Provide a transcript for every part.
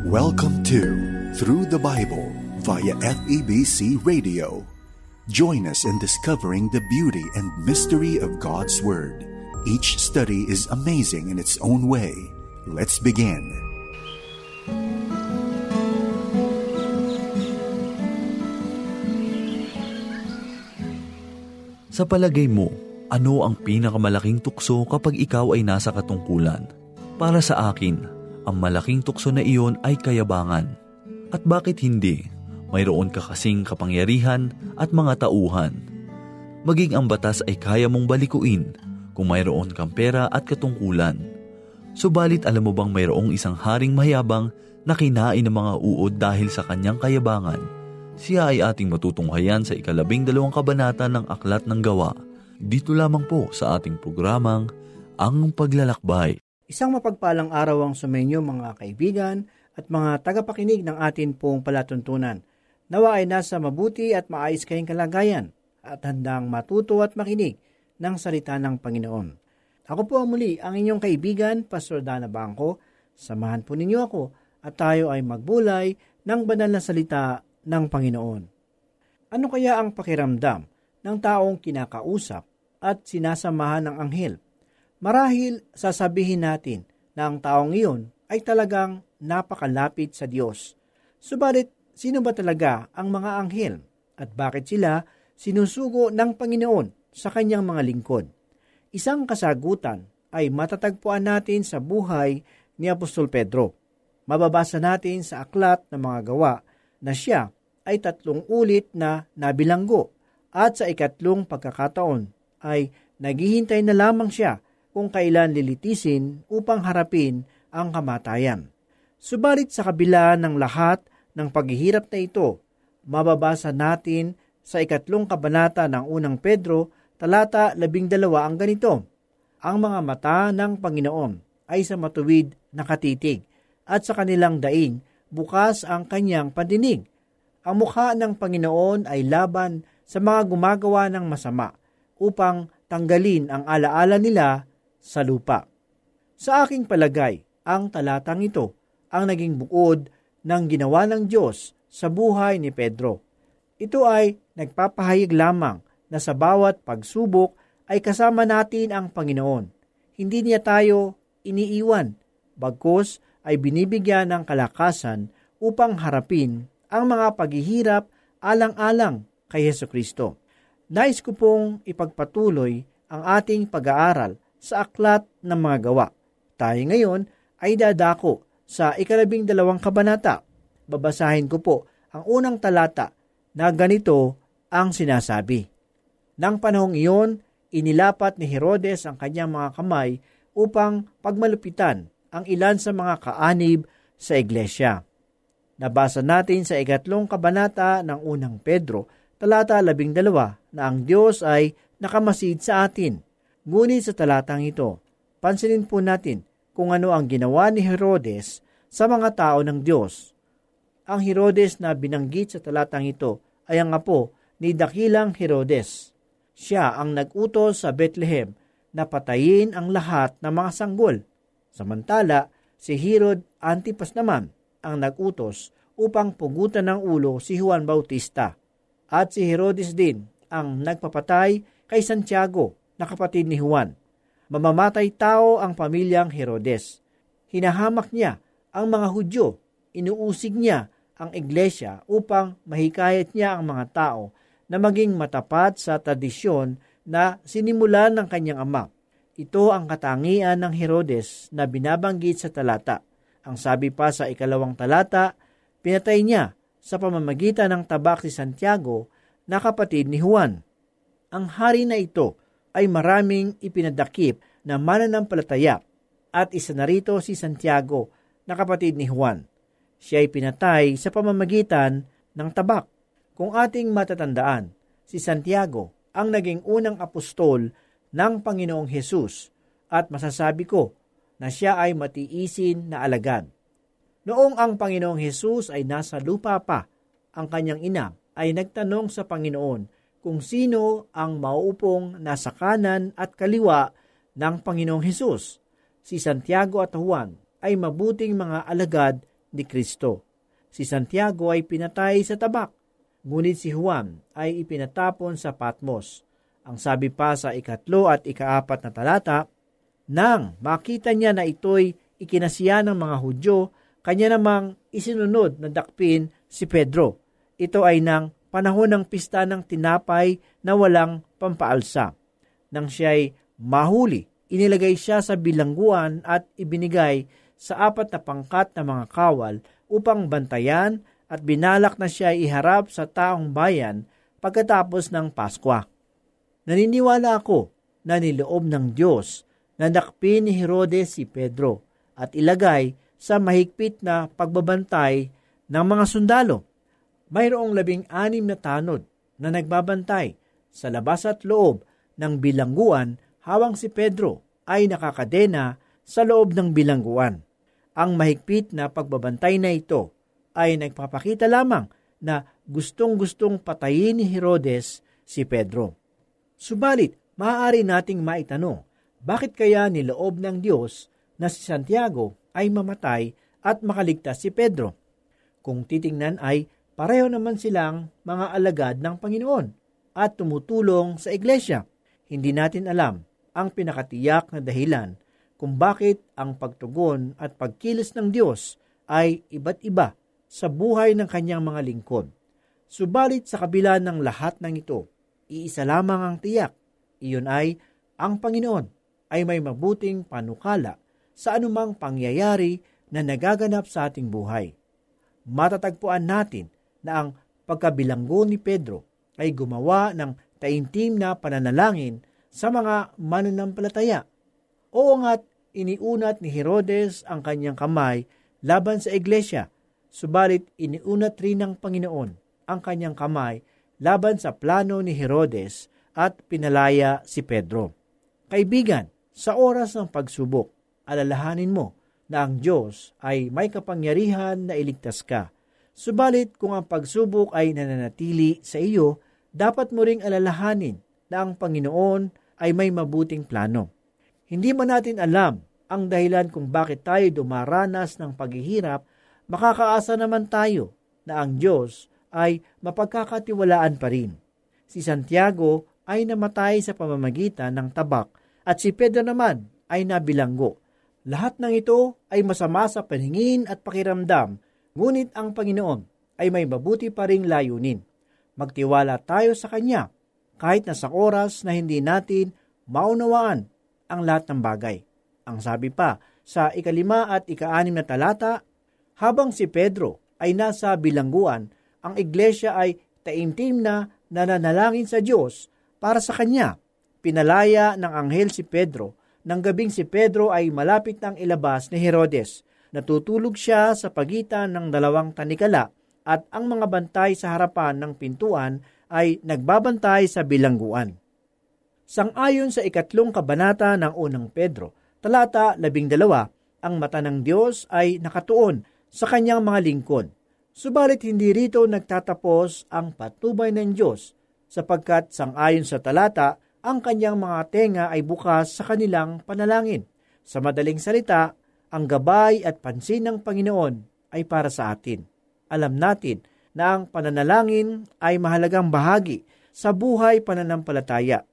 Welcome to Through the Bible via FEBC Radio. Join us in discovering the beauty and mystery of God's Word. Each study is amazing in its own way. Let's begin. Sa palagay mo, ano ang pinakamalaking tukso kapag ikaw ay nasa katungkulan? Para sa akin, ang malaking tukso na iyon ay kayabangan. At bakit hindi? Mayroon ka kasing kapangyarihan at mga tauhan. Maging ang batas ay kaya mong balikuin kung mayroon kang pera at katungkulan. Subalit alam mo bang mayroong isang haring mayabang na kinain ng mga uod dahil sa kanyang kayabangan? Siya ay ating matutunghayan sa 12 kabanata ng Aklat ng Gawa. Dito lamang po sa ating programang Ang Paglalakbay. Isang mapagpalang araw ang sumainyo mga kaibigan at mga tagapakinig ng atin pong palatuntunan. Nawa ay nasa mabuti at maayos kayong kalagayan at handang matuto at makinig ng salita ng Panginoon. Ako po muli ang inyong kaibigan, Pastor Dana Bangko. Samahan po ninyo ako at tayo ay magbulay ng banal na salita ng Panginoon. Ano kaya ang pakiramdam ng taong kinakausap at sinasamahan ng anghel? Marahil sasabihin natin na ang taong iyon ay talagang napakalapit sa Diyos. Subalit, sino ba talaga ang mga anghel? At bakit sila sinusugo ng Panginoon sa kanyang mga lingkod? Isang kasagutan ay matatagpuan natin sa buhay ni Apostol Pedro. Mababasa natin sa Aklat ng Mga Gawa na siya ay 3 ulit na nabilanggo at sa 2 pagkakataon ay naghihintay na lamang siya kung kailan lilitisin upang harapin ang kamatayan. Subalit sa kabila ng lahat ng paghihirap na ito, mababasa natin sa 2 kabanata ng unang Pedro, talata 12 ang ganito: ang mga mata ng Panginoon ay sa matuwid nakatitig, at sa kanilang daing bukas ang kanyang pandinig. Ang mukha ng Panginoon ay laban sa mga gumagawa ng masama, upang tanggalin ang alaala nila sa lupa. Sa aking palagay, ang talatang ito ang naging bukod ng ginawa ng Diyos sa buhay ni Pedro. Ito ay nagpapahayag lamang na sa bawat pagsubok ay kasama natin ang Panginoon. Hindi niya tayo iniiwan, bagkus ay binibigyan ng kalakasan upang harapin ang mga paghihirap alang-alang kay Hesukristo. Nais ko pong ipagpatuloy ang ating pag-aaral sa Aklat ng Mga Gawa. Tayo ngayon ay dadako sa 12 kabanata. Babasahin ko po ang unang talata na ganito ang sinasabi. Nang panahong iyon, inilapat ni Herodes ang kanyang mga kamay upang pagmalupitan ang ilan sa mga kaanib sa iglesia. Nabasa natin sa 3 kabanata ng unang Pedro, talata 12, na ang Diyos ay nakamasid sa atin. Ngunit sa talatang ito, pansinin po natin kung ano ang ginawa ni Herodes sa mga tao ng Diyos. Ang Herodes na binanggit sa talatang ito ay ang apo ni dakilang Herodes. Siya ang nag-utos sa Bethlehem na patayin ang lahat ng mga sanggol. Samantala, si Herod Antipas naman ang nag-utos upang pugutan ng ulo si Juan Bautista. At si Herodes din ang nagpapatay kay Santiago, na kapatid ni Juan. Mamamatay tao ang pamilyang Herodes. Hinahamak niya ang mga Hudyo. Inuusig niya ang iglesia upang mahikayat niya ang mga tao na maging matapat sa tradisyon na sinimulan ng kanyang ama. Ito ang katangian ng Herodes na binabanggit sa talata. Ang sabi pa sa 2 talata, pinatay niya sa pamamagitan ng tabak si Santiago na kapatid ni Juan. Ang hari na ito ay maraming ipinadakip na mananampalataya at isa na rito si Santiago na kapatid ni Juan. Siya ay pinatay sa pamamagitan ng tabak. Kung ating matatandaan, si Santiago ang naging unang apostol ng Panginoong Hesus at masasabi ko na siya ay matiisin na alagad. Noong ang Panginoong Hesus ay nasa lupa pa, ang kanyang ina ay nagtanong sa Panginoon kung sino ang mauupong nasa kanan at kaliwa ng Panginoong Hesus. Si Santiago at Juan ay mabuting mga alagad ni Kristo. Si Santiago ay pinatay sa tabak, ngunit si Juan ay ipinatapon sa Patmos. Ang sabi pa sa 3 at 4 na talata, nang makita niya na ito'y ikinasiya ng mga Hudyo, kanya namang isinunod na dakpin si Pedro. Ito ay nang panahon ng pista ng tinapay na walang pampaalsa. Nang siya'y mahuli, inilagay siya sa bilangguan at ibinigay sa 4 na pangkat na mga kawal upang bantayan at binalak na siya iharap sa taong bayan pagkatapos ng Paskwa. Naniniwala ako na niloob ng Diyos na dakpin ni Herodes si Pedro at ilagay sa mahigpit na pagbabantay ng mga sundalo. Mayroong 16 na tanod na nagbabantay sa labas at loob ng bilangguan habang si Pedro ay nakakadena sa loob ng bilangguan. Ang mahigpit na pagbabantay na ito ay nagpapakita lamang na gustong-gustong patayin ni Herodes si Pedro. Subalit, maaari nating maitanong, bakit kaya niloob ng Diyos na si Santiago ay mamatay at makaligtas si Pedro? Kung titingnan ay pareho naman silang mga alagad ng Panginoon at tumutulong sa iglesia. Hindi natin alam ang pinakatiyak na dahilan kung bakit ang pagtugon at pagkilos ng Diyos ay iba't iba sa buhay ng kanyang mga lingkod. Subalit sa kabila ng lahat ng ito, iisa lamang ang tiyak. Iyon ay ang Panginoon ay may mabuting panukala sa anumang pangyayari na nagaganap sa ating buhay. Matatagpuan natin na ang pagkabilanggo ni Pedro ay gumawa ng taimtim na pananalangin sa mga mananampalataya. Oo nga't iniunat ni Herodes ang kanyang kamay laban sa iglesia, subalit iniunat rin ng Panginoon ang kanyang kamay laban sa plano ni Herodes at pinalaya si Pedro. Kaibigan, sa oras ng pagsubok, alalahanin mo na ang Diyos ay may kapangyarihan na iligtas ka. Subalit kung ang pagsubok ay nananatili sa iyo, dapat mo ring alalahanin na ang Panginoon ay may mabuting plano. Hindi man natin alam ang dahilan kung bakit tayo dumaranas ng paghihirap, makakaasa naman tayo na ang Diyos ay mapagkakatiwalaan pa rin. Si Santiago ay namatay sa pamamagitan ng tabak at si Pedro naman ay nabilanggo. Lahat ng ito ay masama sa paningin at pakiramdam, ngunit ang Panginoon ay may mabuti pa ring layunin. Magtiwala tayo sa Kanya kahit na sa oras na hindi natin maunawaan ang lahat ng bagay. Ang sabi pa sa 5 at 6 na talata, habang si Pedro ay nasa bilangguan, ang iglesia ay taimtim na nananalangin sa Diyos para sa kanya. Pinalaya ng anghel si Pedro. Nang gabing si Pedro ay malapit ng ilabas ni Herodes. Natutulog siya sa pagitan ng 2 tanikala at ang mga bantay sa harapan ng pintuan ay nagbabantay sa bilangguan. Sang-ayon sa 3 kabanata ng 1 Pedro, talata 12, ang mata ng Diyos ay nakatuon sa kanyang mga lingkod. Subalit hindi rito nagtatapos ang patnubay ng Diyos, sapagkat sang-ayon sa talata, ang kanyang mga tenga ay bukas sa kanilang panalangin. Sa madaling salita, ang gabay at pansin ng Panginoon ay para sa atin. Alam natin na ang pananalangin ay mahalagang bahagi sa buhay pananampalataya.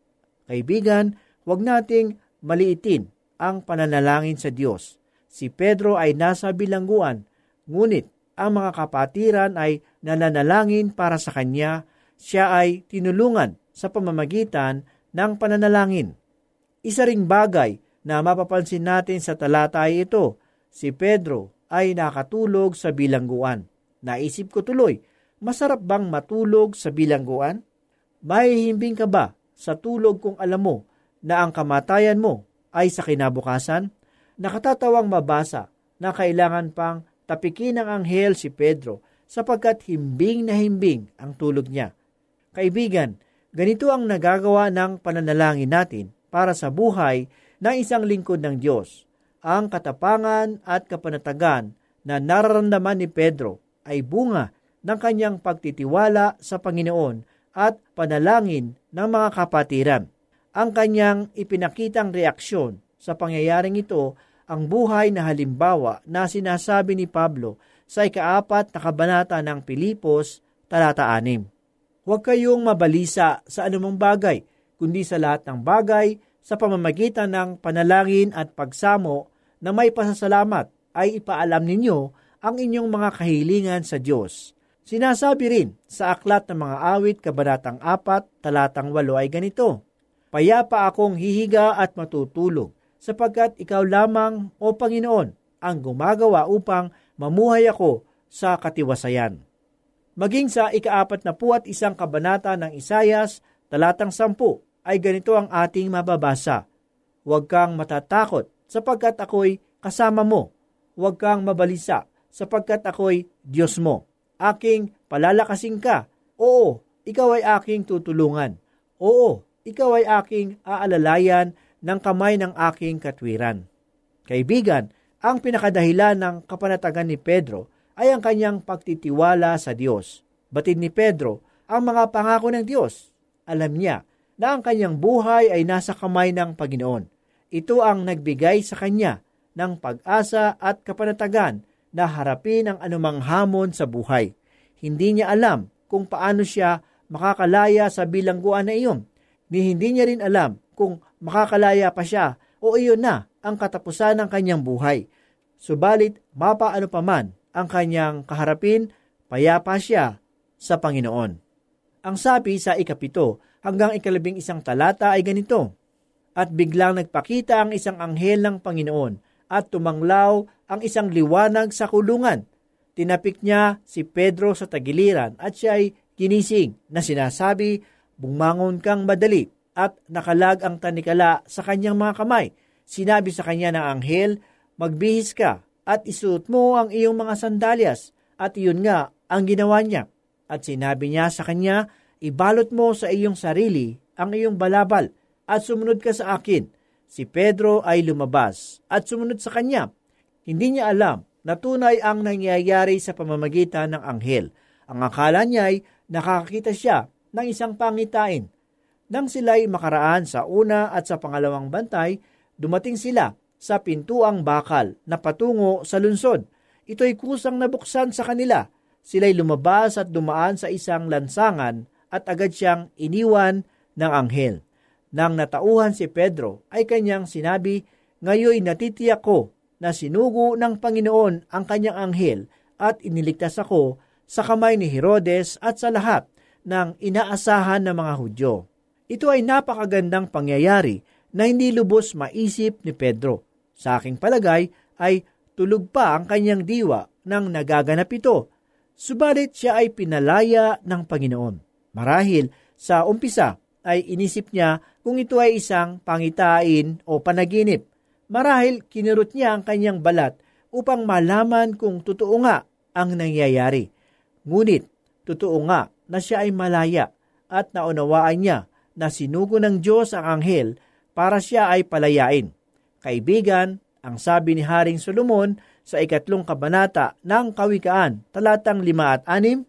Kaibigan, huwag nating maliitin ang pananalangin sa Diyos. Si Pedro ay nasa bilangguan, ngunit ang mga kapatiran ay nananalangin para sa kanya. Siya ay tinulungan sa pamamagitan ng pananalangin. Isa ring bagay na mapapansin natin sa talata ay ito, si Pedro ay nakatulog sa bilangguan. Naisip ko tuloy, masarap bang matulog sa bilangguan? Mahihimbing ka ba sa tulog kung alam mo na ang kamatayan mo ay sa kinabukasan? Nakatatawang mabasa na kailangan pang tapikin ng anghel si Pedro sapagkat himbing na himbing ang tulog niya. Kaibigan, ganito ang nagagawa ng pananalangin natin para sa buhay ng isang lingkod ng Diyos. Ang katapangan at kapanatagan na nararamdaman ni Pedro ay bunga ng kanyang pagtitiwala sa Panginoon at panalangin ng mga kapatiran. Ang kanyang ipinakitang reaksyon sa pangyayaring ito ang buhay na halimbawa na sinasabi ni Pablo sa 4 na kabanata ng Pilipos, talata 6. Huwag kayong mabalisa sa anumang bagay, kundi sa lahat ng bagay, sa pamamagitan ng panalangin at pagsamo na may pasasalamat, ay ipaalam ninyo ang inyong mga kahilingan sa Diyos. Sinasabi rin sa Aklat ng Mga Awit, kabanatang 4, talatang 8 ay ganito, Payapa akong hihiga at matutulog, sapagkat ikaw lamang, o Panginoon, ang gumagawa upang mamuhay ako sa katiwasayan. Maging sa 41 kabanata ng Isayas, talatang 10, ay ganito ang ating mababasa, Huwag kang matatakot, sapagkat ako'y kasama mo. Huwag kang mabalisa, sapagkat ako'y Diyos mo. Aking palalakasin ka. Oo, ikaw ay aking tutulungan. Oo, ikaw ay aking aalalayan ng kamay ng aking katwiran. Kaibigan, ang pinakadahilan ng kapanatagan ni Pedro ay ang kanyang pagtitiwala sa Diyos. Batid ni Pedro ang mga pangako ng Diyos. Alam niya na ang kanyang buhay ay nasa kamay ng Panginoon. Ito ang nagbigay sa kanya ng pag-asa at kapanatagan na harapin ang anumang hamon sa buhay. Hindi niya alam kung paano siya makakalaya sa bilangguan na iyon. Hindi niya rin alam kung makakalaya pa siya o iyon na ang katapusan ng kanyang buhay. Subalit, mapaano pa man ang kanyang kaharapin, payapa siya sa Panginoon. Ang sabi sa 7 hanggang 11 talata ay ganito, At biglang nagpakita ang isang anghel ng Panginoon at tumanglaw ang isang liwanag sa kulungan. Tinapik niya si Pedro sa tagiliran at siya ay ginising na sinasabi, Bumangon kang madali, at nakalag ang tanikala sa kanyang mga kamay. Sinabi sa kanya ng anghel, Magbihis ka at isuot mo ang iyong mga sandalyas, at iyon nga ang ginawa niya. At sinabi niya sa kanya, Ibalot mo sa iyong sarili ang iyong balabal at sumunod ka sa akin. Si Pedro ay lumabas at sumunod sa kanya. Hindi niya alam na tunay ang nangyayari sa pamamagitan ng anghel. Ang akala niya ay nakakakita siya ng isang pangitain. Nang sila'y makaraan sa una at sa pangalawang bantay, dumating sila sa pintuang bakal na patungo sa lunsod. Ito'y kusang nabuksan sa kanila. Sila'y lumabas at dumaan sa isang lansangan at agad siyang iniwan ng anghel. Nang natauhan si Pedro, ay kanyang sinabi, Ngayoy natitiyak ko na sinugo ng Panginoon ang kanyang anghel at iniligtas ako sa kamay ni Herodes at sa lahat ng inaasahan ng mga Hudyo. Ito ay napakagandang pangyayari na hindi lubos maisip ni Pedro. Sa aking palagay ay tulog pa ang kanyang diwa nang nagaganap ito. Subalit siya ay pinalaya ng Panginoon. Marahil sa umpisa ay inisip niya kung ito ay isang pangitain o panaginip. Marahil kinurot niya ang kanyang balat upang malaman kung totoo nga ang nangyayari. Ngunit totoo nga na siya ay malaya at naunawaan niya na sinugo ng Diyos ang anghel para siya ay palayain. Kaibigan, ang sabi ni Haring Solomon sa 3 kabanata ng Kawikaan, talatang 5 at 6,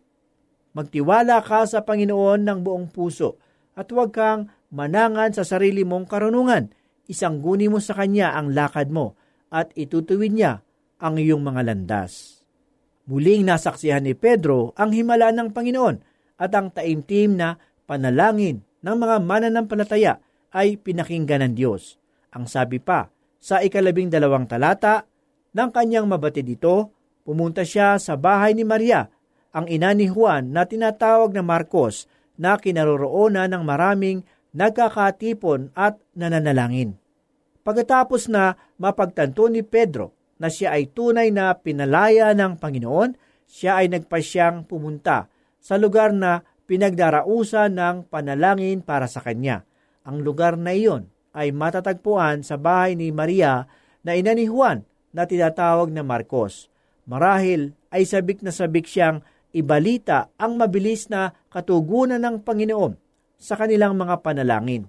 Magtiwala ka sa Panginoon ng buong puso at huwag kang manangan sa sarili mong karunungan. Isangguni mo sa Kanya ang lakad mo at itutuwid niya ang iyong mga landas. Muling nasaksihan ni Pedro ang himala ng Panginoon at ang taimtim na panalangin ng mga mananampalataya ay pinakinggan ng Diyos. Ang sabi pa, sa 12 talata ng kanyang mabatid dito, pumunta siya sa bahay ni Maria, ang ina ni Juan na tinatawag na Marcos, na kinaroroonan ng maraming nagkakatipon at nananalangin. Pagkatapos na mapagtanto ni Pedro na siya ay tunay na pinalaya ng Panginoon, siya ay nagpasyang pumunta sa lugar na pinagdarausan ng panalangin para sa kanya. Ang lugar na iyon ay matatagpuan sa bahay ni Maria na ina ni Juan na tinatawag na Marcos. Marahil ay sabik na sabik siyang ibalita ang mabilis na katugunan ng Panginoon sa kanilang mga panalangin.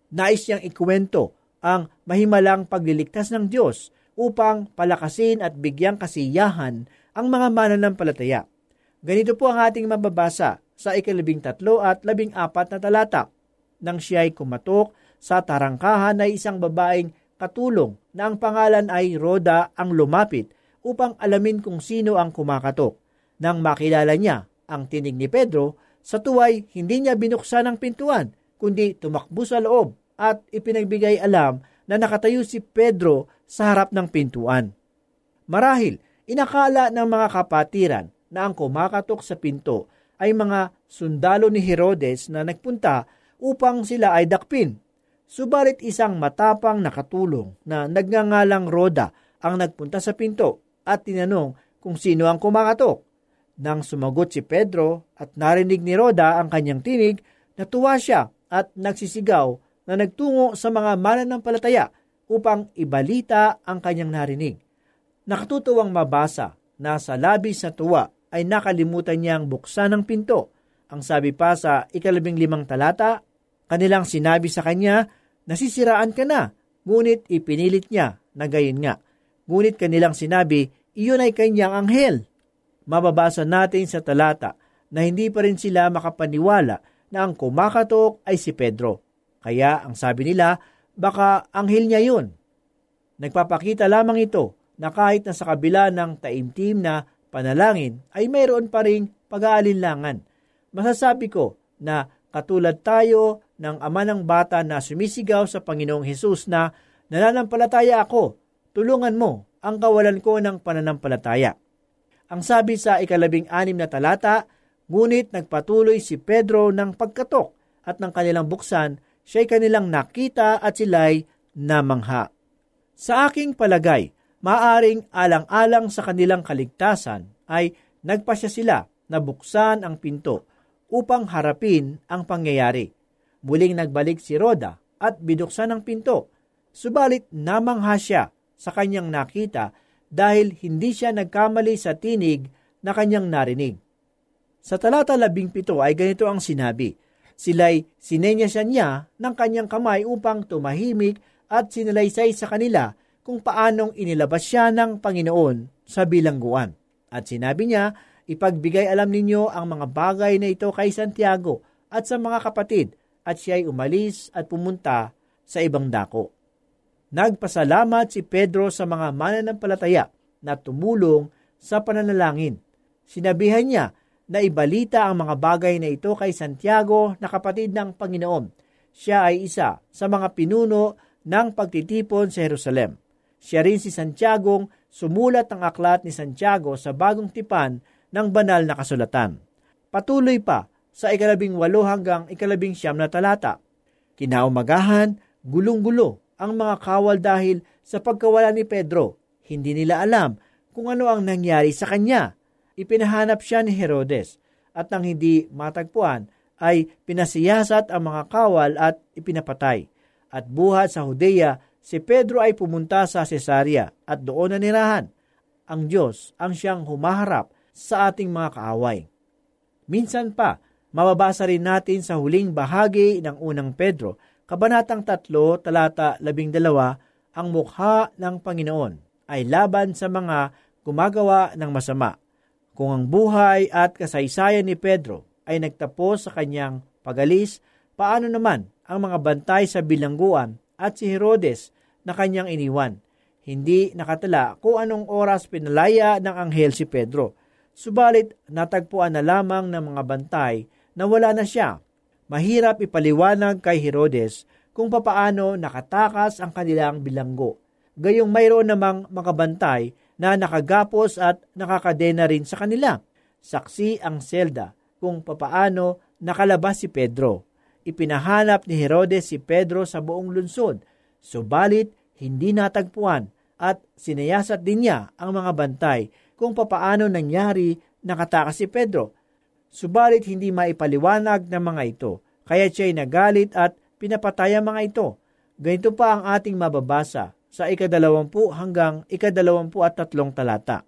Nais niyang ikwento ang mahimalang pagliligtas ng Diyos upang palakasin at bigyang kasiyahan ang mga mananampalataya. Ganito po ang ating mababasa sa 13 at 14 na talata. Nang siya'y kumatok sa tarangkahan ay isang babaeng katulong na ang pangalan ay Roda ang lumapit upang alamin kung sino ang kumakatok. Nang makilala niya ang tinig ni Pedro, sa tuway hindi niya binuksan ang pintuan, kundi tumakbo sa loob at ipinagbigay alam na nakatayo si Pedro sa harap ng pintuan. Marahil, inakala ng mga kapatiran na ang kumakatok sa pinto ay mga sundalo ni Herodes na nagpunta upang sila ay dakpin. Subalit isang matapang na katulong na nagngangalang Roda ang nagpunta sa pinto at tinanong kung sino ang kumakatok. Nang sumagot si Pedro at narinig ni Roda ang kanyang tinig, natuwa siya at nagsisigaw na nagtungo sa mga mananampalataya upang ibalita ang kanyang narinig. Nakatutuwang mabasa na sa labis na tuwa ay nakalimutan niyang buksan ang pinto. Ang sabi pa sa 15 talata, kanilang sinabi sa kanya, nasisiraan ka na, ngunit ipinilit niya na gayon nga. Ngunit kanilang sinabi, iyon ay kanyang anghel. Mababasa natin sa talata na hindi pa rin sila makapaniwala na ang kumakatok ay si Pedro. Kaya ang sabi nila, baka anghel niya yun. Nagpapakita lamang ito na kahit na sa kabila ng taimtim na panalangin ay mayroon pa ring pag-aalinlangan. Masasabi ko na katulad tayo ng ama ng bata na sumisigaw sa Panginoong Hesus na nananampalataya ako, tulungan mo ang kawalan ko ng pananampalataya. Ang sabi sa 16 na talata, ngunit nagpatuloy si Pedro ng pagkatok at ng kanilang buksan, siya'y kanilang nakita at sila'y namangha. Sa aking palagay, maaring alang-alang sa kanilang kaligtasan ay nagpasya sila na buksan ang pinto upang harapin ang pangyayari. Muling nagbalik si Roda at binuksan ang pinto. Subalit namangha siya sa kanyang nakita dahil hindi siya nagkamali sa tinig na kanyang narinig. Sa talata 17 ay ganito ang sinabi, sila'y sinenyasyan niya ng kanyang kamay upang tumahimik at sinalaysay sa kanila kung paanong inilabas siya ng Panginoon sa bilangguan. At sinabi niya, ipagbigay alam ninyo ang mga bagay na ito kay Santiago at sa mga kapatid, at siya'y umalis at pumunta sa ibang dako. Nagpasalamat si Pedro sa mga mananampalataya na tumulong sa pananalangin. Sinabihan niya na ibalita ang mga bagay na ito kay Santiago na kapatid ng Panginoon. Siya ay isa sa mga pinuno ng pagtitipon sa Jerusalem. Siya rin si Santiago sumulat ng aklat ni Santiago sa bagong tipan ng banal na kasulatan. Patuloy pa sa 18 hanggang 19 na talata. Kinaumagahan, gulong-gulo ang mga kawal dahil sa pagkawala ni Pedro. Hindi nila alam kung ano ang nangyari sa kanya. Ipinahanap siya ni Herodes at nang hindi matagpuan ay pinasiyasat ang mga kawal at ipinapatay. At buhat sa Judea, si Pedro ay pumunta sa Cesarea at doon nanirahan. Ang Diyos ang siyang humaharap sa ating mga kaaway. Minsan pa, mababasa rin natin sa huling bahagi ng unang Pedro, Kabanatang 3, talata 12, ang mukha ng Panginoon ay laban sa mga gumagawa ng masama. Kung ang buhay at kasaysayan ni Pedro ay nagtapos sa kanyang pagalis, paano naman ang mga bantay sa bilangguan at si Herodes na kanyang iniwan? Hindi nakatala kung anong oras pinalaya ng anghel si Pedro. Subalit natagpuan na lamang ng mga bantay na wala na siya. Mahirap ipaliwanag kay Herodes kung papaano nakatakas ang kanilang bilanggo. Gayong mayroon namang mga bantay na nakagapos at nakakadena rin sa kanila. Saksi ang selda kung papaano nakalabas si Pedro. Ipinahanap ni Herodes si Pedro sa buong lungsod, subalit hindi natagpuan at sinayasat din niya ang mga bantay kung papaano nangyari nakatakas si Pedro. Subalit hindi maipaliwanag ng mga ito, kaya siya'y nagalit at pinapatay ang mga ito. Ganito pa ang ating mababasa sa 20 hanggang 23 talata.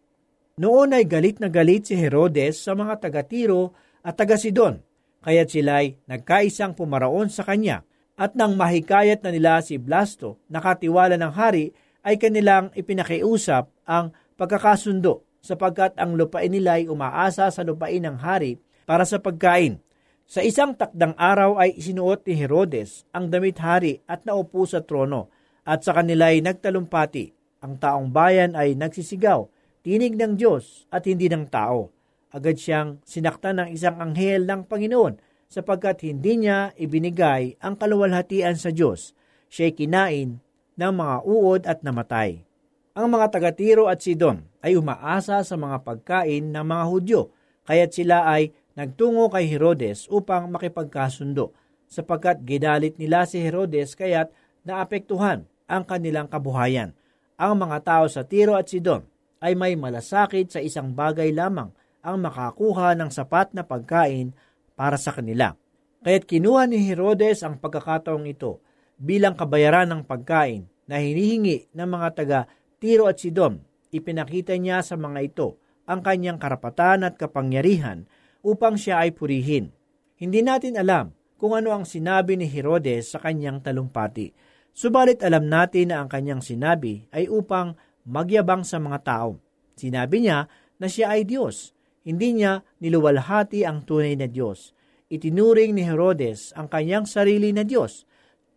Noon ay galit na galit si Herodes sa mga taga-Tiro at taga-Sidon, kaya't sila'y nagkaisang pumaraon sa kanya. At nang mahikayat na nila si Blasto, nakatiwala ng hari, ay kanilang ipinakiusap ang pagkakasundo, sapagkat ang lupain nila ay umaasa sa lupain ng hari para sa pagkain. Sa isang takdang araw ay isinuot ni Herodes ang damit hari at naupo sa trono, at sa kanila ay nagtalumpati. Ang taong bayan ay nagsisigaw, tinig ng Diyos at hindi ng tao. Agad siyang sinaktan ng isang anghel ng Panginoon sapagkat hindi niya ibinigay ang kaluwalhatian sa Diyos. Siya'y kinain ng mga uod at namatay. Ang mga taga-Tiro at Sidon ay umaasa sa mga pagkain ng mga Hudyo, kaya't sila ay nagtungo kay Herodes upang makipagkasundo, sapagkat gidalit nila si Herodes kaya't naapektuhan ang kanilang kabuhayan. Ang mga tao sa Tiro at Sidon ay may malasakit sa isang bagay lamang, ang makakuha ng sapat na pagkain para sa kanila. Kaya't kinuha ni Herodes ang pagkakataong ito bilang kabayaran ng pagkain na hinihingi ng mga taga Tiro at Sidon. Ipinakita niya sa mga ito ang kanyang karapatan at kapangyarihan upang siya ay purihin. Hindi natin alam kung ano ang sinabi ni Herodes sa kanyang talumpati. Subalit alam natin na ang kanyang sinabi ay upang magyabang sa mga tao. Sinabi niya na siya ay Diyos. Hindi niya niluwalhati ang tunay na Diyos. Itinuring ni Herodes ang kanyang sarili na Diyos.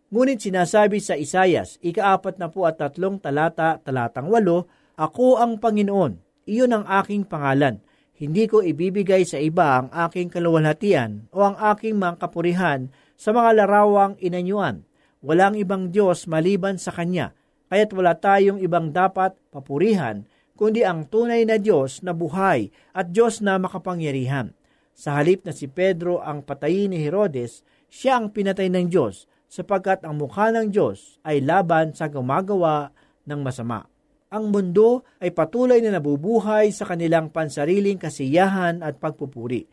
Ngunit sinasabi sa Isayas, 43 talata, talatang 8, Ako ang Panginoon, iyon ang aking pangalan. Hindi ko ibibigay sa iba ang aking kaluwalhatian o ang aking mga kapurihan sa mga larawang inanyuan. Walang ibang Diyos maliban sa Kanya, kaya't wala tayong ibang dapat papurihan, kundi ang tunay na Diyos na buhay at Diyos na makapangyarihan. Sa halip na si Pedro ang patayin ni Herodes, siya ang pinatay ng Diyos, sapagkat ang mukha ng Diyos ay laban sa gumagawa ng masama. Ang mundo ay patuloy na nabubuhay sa kanilang pansariling kasiyahan at pagpupuri.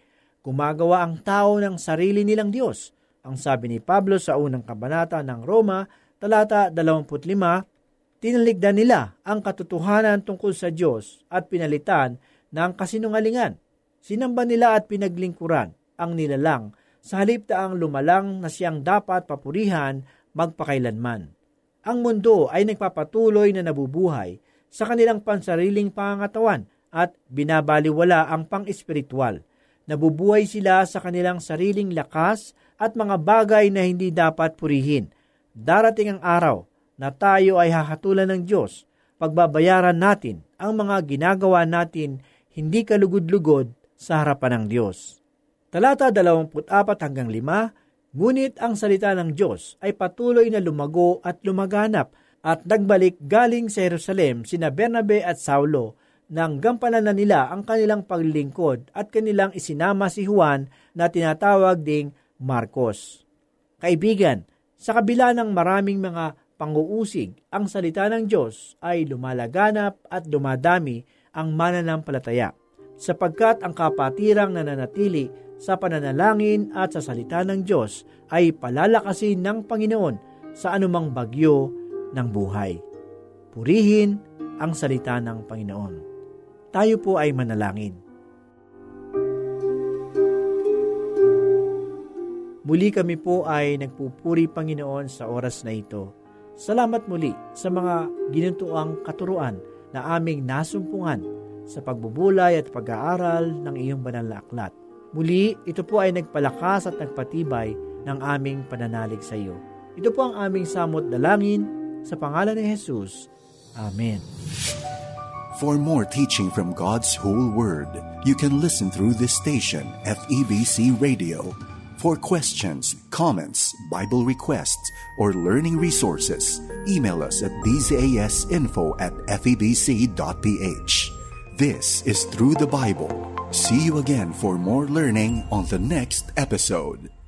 Gumagawa ang tao ng sarili nilang Diyos. Ang sabi ni Pablo sa unang kabanata ng Roma, talata 25, tinaligdan nila ang katotohanan tungkol sa Diyos at pinalitan ng kasinungalingan. Sinamba nila at pinaglingkuran ang nilalang sa halip na ang lumalang na siyang dapat papurihan magpakailanman. Ang mundo ay nagpapatuloy na nabubuhay sa kanilang pansariling pangangatawan at binabaliwala ang pang-espiritual. Nabubuhay sila sa kanilang sariling lakas at mga bagay na hindi dapat purihin. Darating ang araw na tayo ay hahatulan ng Diyos. Pagbabayaran natin ang mga ginagawa natin hindi kalugod-lugod sa harapan ng Diyos. Talata 24-5, ngunit ang salita ng Diyos ay patuloy na lumago at lumaganap at nagbalik galing sa Jerusalem sina Bernabe at Saulo nang gampanan na nila ang kanilang paglilingkod at kanilang isinama si Juan na tinatawag ding Marcos. Kaibigan, sa kabila ng maraming mga panguusig, ang salita ng Diyos ay lumalaganap at dumadami ang mananampalataya, sapagkat ang kapatirang nananatili sa pananalangin at sa salita ng Diyos ay palalakasin ng Panginoon sa anumang bagyo ng buhay. Purihin ang salita ng Panginoon. Tayo po ay manalangin. Muli kami po ay nagpupuri, Panginoon, sa oras na ito. Salamat muli sa mga ginuntuang katuruan na aming nasumpungan sa pagbubulay at pag-aaral ng iyong banal na aklat. Muli, ito po ay nagpalakas at nagpatibay ng aming pananalig sa iyo. Ito po ang aming samot dalangin sa pangalan ni Jesus. Amen. For more teaching from God's whole Word, you can listen through this station, FEBC Radio. For questions, comments, Bible requests, or learning resources, email us at dzasinfo@febc.ph. This is Through the Bible. See you again for more learning on the next episode.